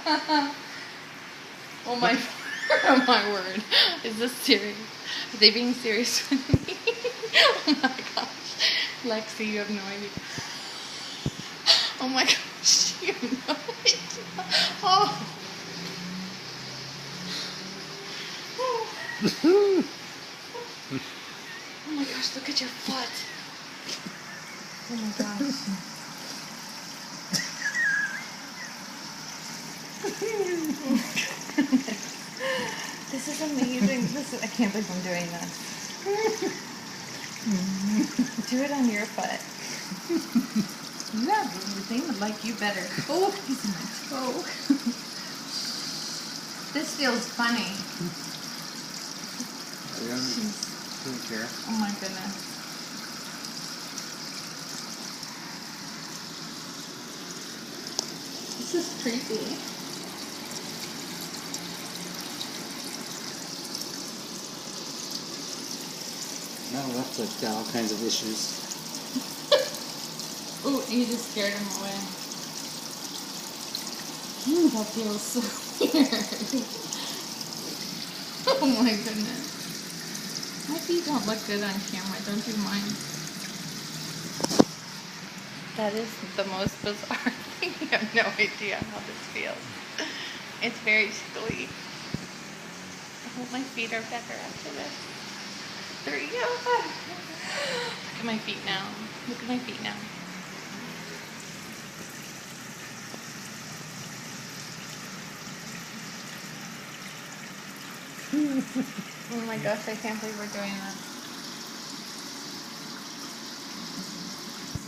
Oh my, oh my word. Is this serious? Are they being serious with me? Oh my gosh. Lexi, you have no idea. Oh my gosh, you have no idea. Oh. Oh my gosh, look at your foot. Oh my gosh. This is amazing. I can't believe I'm doing this. Do it on your foot. Yeah, they would like you better. Oh, he's in my toe. This feels funny. He doesn't care. Oh my goodness. This is creepy. No, that's got all kinds of issues. Ooh, you just scared him away. That feels so weird. Oh my goodness. My feet don't look good on camera, don't you mind? That is the most bizarre thing. I have no idea how this feels. It's very squeaky. I hope my feet are better after this. There you go. Look at my feet now. Look at my feet now. Oh my gosh, I can't believe we're doing that.